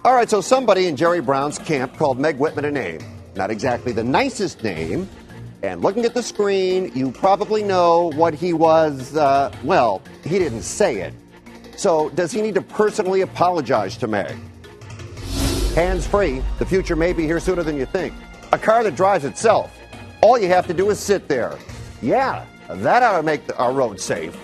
All right, so somebody in Jerry Brown's camp called Meg Whitman a name. Not exactly the nicest name. And looking at the screen, you probably know what he was, well, he didn't say it. So does he need to personally apologize to Meg? Hands-free, the future may be here sooner than you think. A car that drives itself. All you have to do is sit there. Yeah, that ought to make our roads safe.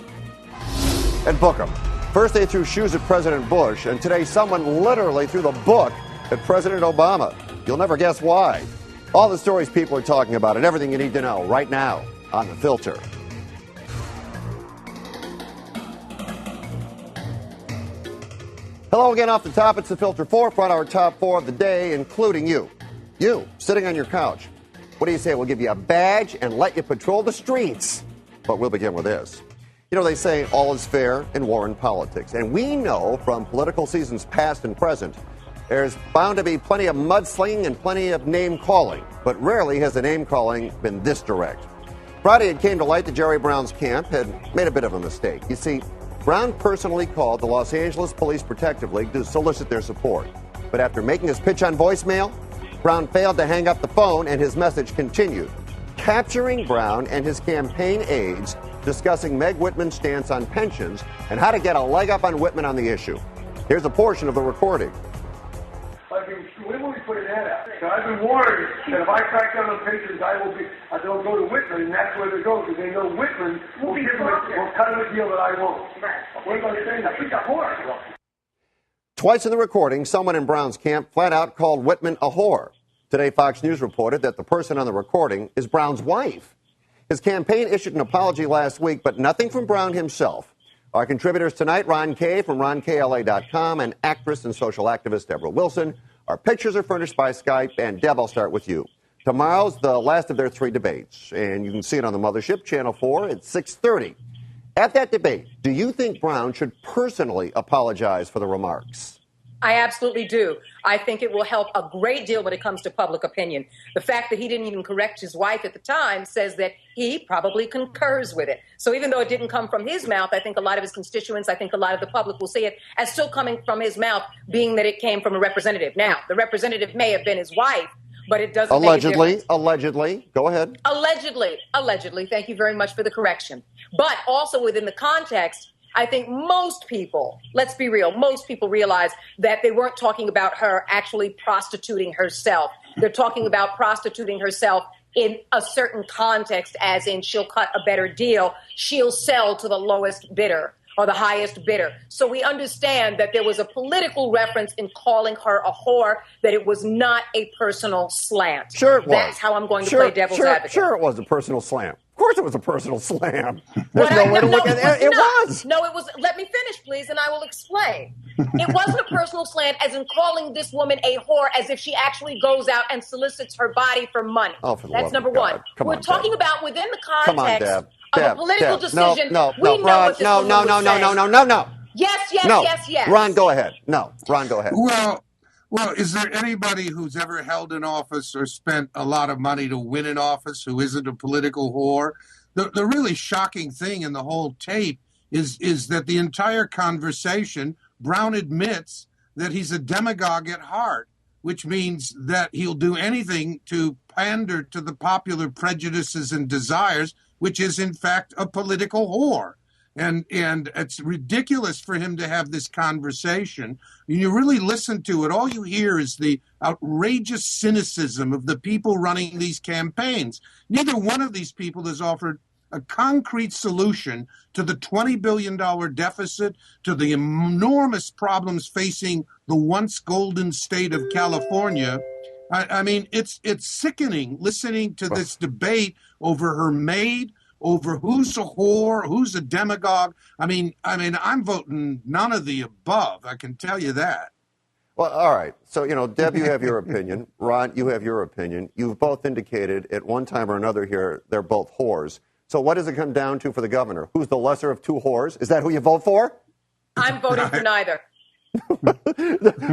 And book 'em. First they threw shoes at President Bush, and today someone literally threw the book at President Obama. You'll never guess why. All the stories people are talking about and everything you need to know right now on The Filter. Hello again off the top. It's The Filter 4 for our top 4 of the day, including you. You, sitting on your couch. What do you say? We'll give you a badge and let you patrol the streets. But we'll begin with this. You know, they say all is fair in war and politics. And we know from political seasons past and present, there's bound to be plenty of mudslinging and plenty of name-calling. But rarely has the name-calling been this direct. Friday, it came to light that Jerry Brown's camp had made a bit of a mistake. You see, Brown personally called the Los Angeles Police Protective League to solicit their support. But after making his pitch on voicemail, Brown failed to hang up the phone and his message continued, capturing Brown and his campaign aides discussing Meg Whitman's stance on pensions and how to get a leg up on Whitman on the issue. Here's a portion of the recording. When will we put an ad out? So I've been warned that if I crack down on pensions, they'll go to Whitman, and that's where they go, because they know Whitman will cut him a deal that I won't. What am I saying? He's a whore. Twice in the recording, someone in Brown's camp flat out called Whitman a whore. Today, Fox News reported that the person on the recording is Brown's wife. His campaign issued an apology last week, but nothing from Brown himself. Our contributors tonight, Ron Kay from RonKLA.com and actress and social activist Deborah Wilson. Our pictures are furnished by Skype, and Deb, I'll start with you. Tomorrow's the last of their 3 debates, and you can see it on the Mothership, Channel 4, at 6:30. At that debate, do you think Brown should personally apologize for the remarks? I absolutely do. I think it will help a great deal when it comes to public opinion. The fact that he didn't even correct his wife at the time says that he probably concurs with it. So even though it didn't come from his mouth, I think a lot of his constituents, I think a lot of the public will see it as still coming from his mouth, being that it came from a representative. Now, the representative may have been his wife, but it doesn't make a difference. Allegedly. Go ahead. Allegedly. Thank you very much for the correction. But also within the context, I think most people, let's be real, most people realize that they weren't talking about her actually prostituting herself. They're talking about prostituting herself in a certain context, as in she'll cut a better deal. She'll sell to the lowest bidder or the highest bidder. So we understand that there was a political reference in calling her a whore, that it was not a personal slant. Sure it was. That's how I'm going to play devil's advocate. Sure it was a personal slam. Of course it was a personal slam. There's no way to look at it. It was. No, it was. Let me finish, please, and I will explain. It wasn't a personal slant as in calling this woman a whore as if she actually goes out and solicits her body for money. Oh, for the That's love number of God. one. Come We're on, talking Deb. about within the Come on, context Deb. of Deb, a political Deb. decision. No, we know Ron, what this woman was saying. no. Yes. Ron, go ahead. No, Ron, go ahead. Well, is there anybody who's ever held an office or spent a lot of money to win an office who isn't a political whore? The really shocking thing in the whole tape is that the entire conversation, Brown admits that he's a demagogue at heart, which means that he'll do anything to pander to the popular prejudices and desires, which is in fact a political whore. And it's ridiculous for him to have this conversation. When you really listen to it, all you hear is the outrageous cynicism of the people running these campaigns. Neither one of these people has offered a concrete solution to the $20 billion deficit, to the enormous problems facing the once golden state of California. I mean, it's sickening listening to this debate over her maid, over who's a whore, who's a demagogue. I mean, I'm voting none of the above. I can tell you that. Well, all right. So, Deb, you have your opinion. Ron, you have your opinion. You've both indicated at one time or another here they're both whores. So what does it come down to for the governor? Who's the lesser of two whores? Is that who you vote for? I'm voting for neither.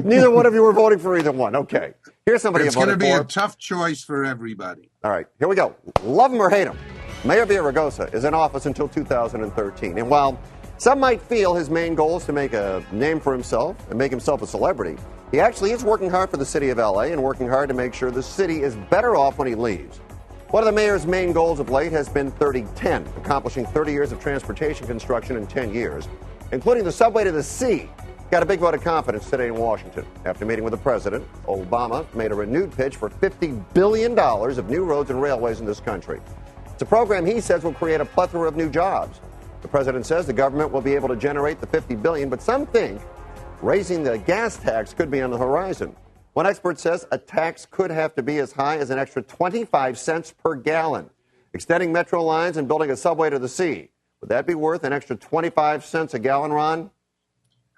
Neither one of you were voting for either one. Okay. Here's somebody It's you voted for. It's going to be a tough choice for everybody. All right. Here we go. Love him or hate him. Mayor Villaraigosa is in office until 2013. And while Some might feel his main goal is to make a name for himself and make himself a celebrity. He actually is working hard for the city of LA and working hard to make sure the city is better off when he leaves. One of the mayor's main goals of late has been 3010, accomplishing 30 years of transportation construction in 10 years, including the subway to the sea. Got a big vote of confidence today in Washington. After meeting with the president, Obama made a renewed pitch for $50 billion of new roads and railways in this country. It's a program he says will create a plethora of new jobs. The president says the government will be able to generate the $50 billion, but some think raising the gas tax could be on the horizon. One expert says a tax could have to be as high as an extra 25 cents per gallon. Extending metro lines and building a subway to the sea. Would that be worth an extra 25 cents a gallon, Ron?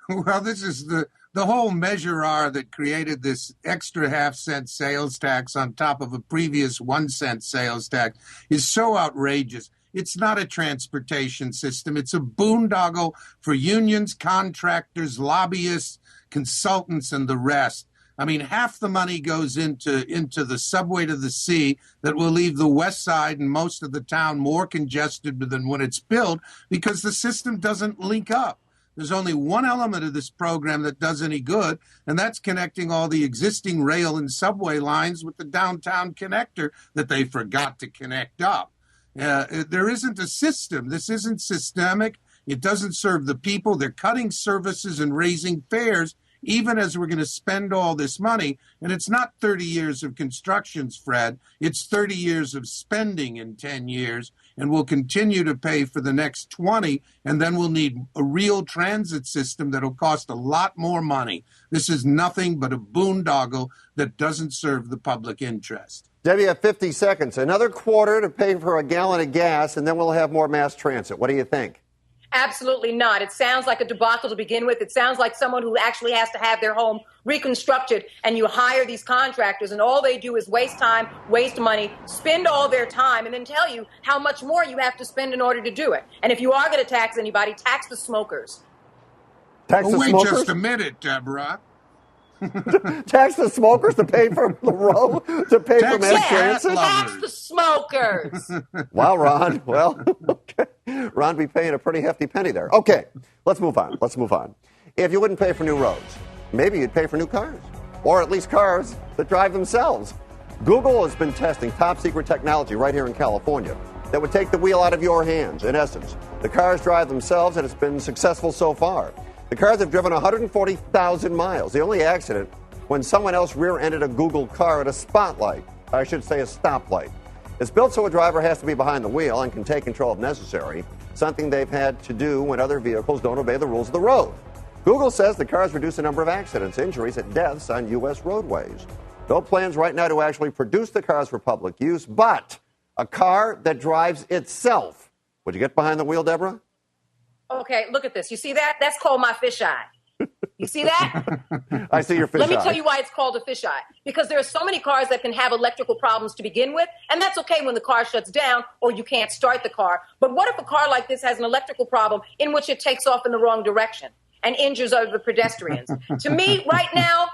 Well, this is the whole Measure R that created this extra half-cent sales tax on top of a previous 1-cent sales tax is so outrageous. It's not a transportation system. It's a boondoggle for unions, contractors, lobbyists, consultants, and the rest. I mean, half the money goes into the subway to the sea that will leave the west side and most of the town more congested than when it's built because the system doesn't link up. There's only one element of this program that does any good, and that's connecting all the existing rail and subway lines with the downtown connector that they forgot to connect up. There isn't a system. This isn't systemic. It doesn't serve the people. They're cutting services and raising fares, even as we're going to spend all this money. And it's not 30 years of constructions, Fred. It's 30 years of spending in 10 years, and we'll continue to pay for the next 20, and then we'll need a real transit system that'll cost a lot more money. This is nothing but a boondoggle that doesn't serve the public interest. Debbie, you have 50 seconds. Another quarter to pay for a gallon of gas, and then we'll have more mass transit. What do you think? Absolutely not. It sounds like a debacle to begin with. It sounds like someone who actually has to have their home reconstructed, and you hire these contractors, and all they do is waste time, waste money, spend all their time, and then tell you how much more you have to spend in order to do it. And if you are going to tax anybody, tax the smokers. Tax the wait smokers? Just a minute, Deborah. Tax the smokers to pay for the road, to pay for mass transit? Tax the smokers. Wow, Ron. Well, okay. Ron be paying a pretty hefty penny there. Okay, let's move on. If you wouldn't pay for new roads, maybe you'd pay for new cars, or at least cars that drive themselves. Google has been testing top secret technology right here in California that would take the wheel out of your hands. In essence, the cars drive themselves, and it's been successful so far. The cars have driven 140,000 miles. The only accident when someone else rear-ended a Google car at a spotlight. I should say a stoplight. It's built so a driver has to be behind the wheel and can take control if necessary, something they've had to do when other vehicles don't obey the rules of the road. Google says the cars reduce the number of accidents, injuries, and deaths on U.S. roadways. No plans right now to actually produce the cars for public use, but a car that drives itself. Would you get behind the wheel, Deborah? Okay, look at this. You see that? That's called my fisheye. You see that? I see your fisheye. Let me tell you why it's called a fisheye. Because there are so many cars that can have electrical problems to begin with, and that's okay when the car shuts down or you can't start the car. But what if a car like this has an electrical problem in which it takes off in the wrong direction and injures other pedestrians? To me, right now,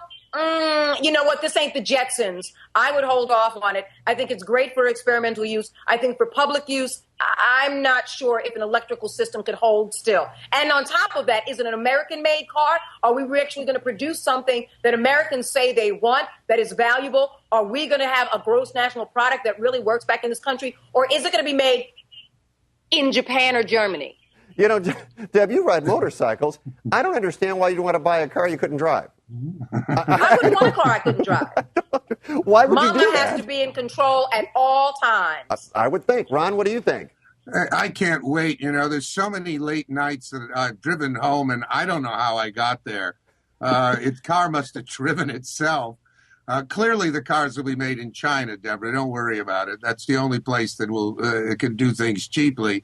you know what? This ain't the Jetsons. I would hold off on it. I think it's great for experimental use. I think for public use, I'm not sure if an electrical system could hold still. And on top of that, is it an American-made car? Are we actually going to produce something that Americans say they want, that is valuable? Are we going to have a gross national product that really works back in this country? Or is it going to be made in Japan or Germany? You know, Deb, you ride motorcycles. I don't understand why you'd want to buy a car you couldn't drive. I wouldn't want a car I couldn't drive. Why would Mama you do that? Mama has to be in control at all times. I would think. Ron, what do you think? I can't wait. You know, there's so many late nights that I've driven home, and I don't know how I got there. Its car must have driven itself. Clearly, the cars will be made in China, Deborah. Don't worry about it. That's the only place that will can do things cheaply.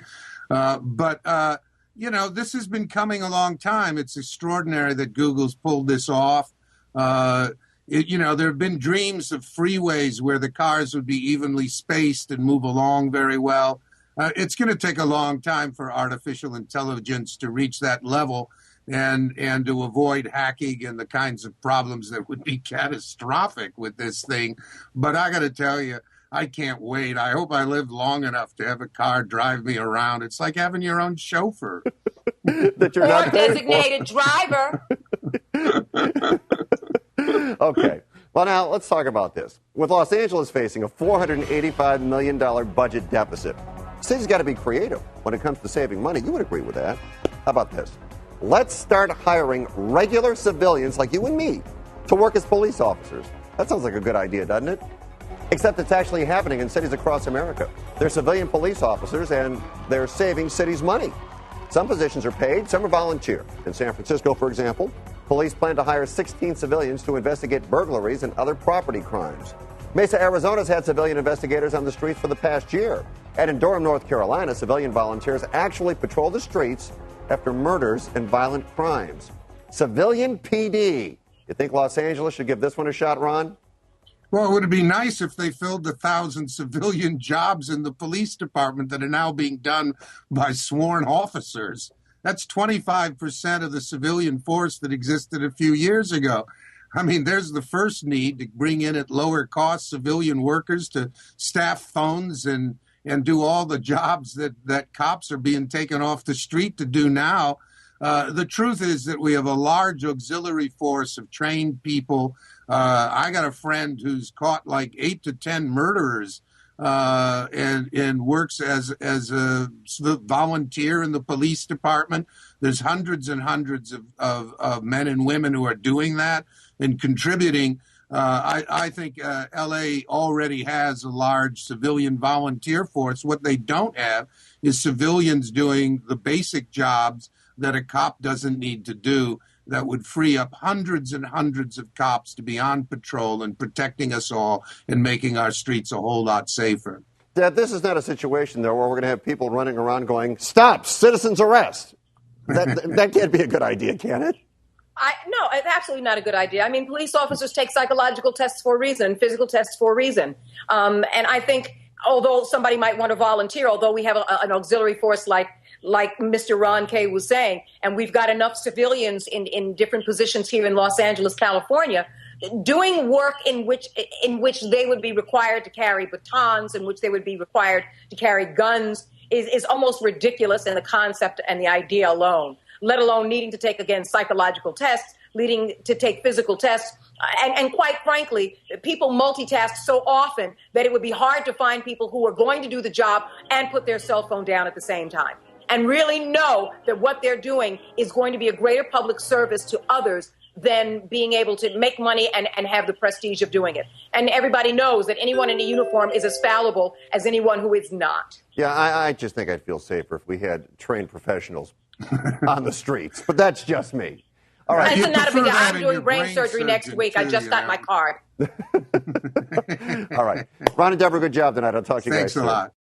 But you know, this has been coming a long time. It's extraordinary that Google's pulled this off. You know, there have been dreams of freeways where the cars would be evenly spaced and move along very well. It's going to take a long time for artificial intelligence to reach that level and to avoid hacking and the kinds of problems that would be catastrophic with this thing. But I got to tell you, I can't wait. I hope I live long enough to have a car drive me around. It's like having your own chauffeur. that you're or not paying designated driver. Okay. Well, now let's talk about this. With Los Angeles facing a $485 million budget deficit, the city's got to be creative when it comes to saving money. You would agree with that. How about this? Let's start hiring regular civilians like you and me to work as police officers. That sounds like a good idea, doesn't it? Except it's actually happening in cities across America. They're civilian police officers, and they're saving cities money. Some positions are paid, some are volunteer. In San Francisco, for example, police plan to hire 16 civilians to investigate burglaries and other property crimes. Mesa, Arizona's had civilian investigators on the streets for the past year. And in Durham, North Carolina, civilian volunteers actually patrol the streets after murders and violent crimes. Civilian PD. You think Los Angeles should give this one a shot, Ron? Well, would it be nice if they filled the 1,000 civilian jobs in the police department that are now being done by sworn officers? That's 25% of the civilian force that existed a few years ago. I mean, there's the first need to bring in at lower cost civilian workers to staff phones and do all the jobs that cops are being taken off the street to do now. The truth is that we have a large auxiliary force of trained people. I got a friend who's caught like 8 to 10 murderers and works as a volunteer in the police department. There's hundreds and hundreds of men and women who are doing that and contributing. I think L.A. already has a large civilian volunteer force. What they don't have is civilians doing the basic jobs that a cop doesn't need to do, that would free up hundreds and hundreds of cops to be on patrol and protecting us all and making our streets a whole lot safer. Dad, this is not a situation, though, where we're going to have people running around going, "Stop, citizens arrest." That can't be a good idea, can it? No, it's absolutely not a good idea. I mean, police officers take psychological tests for a reason, physical tests for a reason. And I think, although somebody might want to volunteer, although we have an auxiliary force like Mr. Ron Kay was saying, and we've got enough civilians in different positions here in Los Angeles, California, doing work in which they would be required to carry batons, in which they would be required to carry guns, is almost ridiculous in the concept and the idea alone, let alone needing to take, again, psychological tests, needing to take physical tests. And quite frankly, people multitask so often that it would be hard to find people who are going to do the job and put their cell phone down at the same time, and really know that what they're doing is going to be a greater public service to others than being able to make money and have the prestige of doing it. And everybody knows that anyone in a uniform is as fallible as anyone who is not. Yeah, I just think I'd feel safer if we had trained professionals on the streets. But that's just me. All right. That's not a big deal. I'm doing brain surgery next week. I just got my card. All right. Ron and Deborah, good job tonight. I'll talk to you guys soon. Thanks a lot.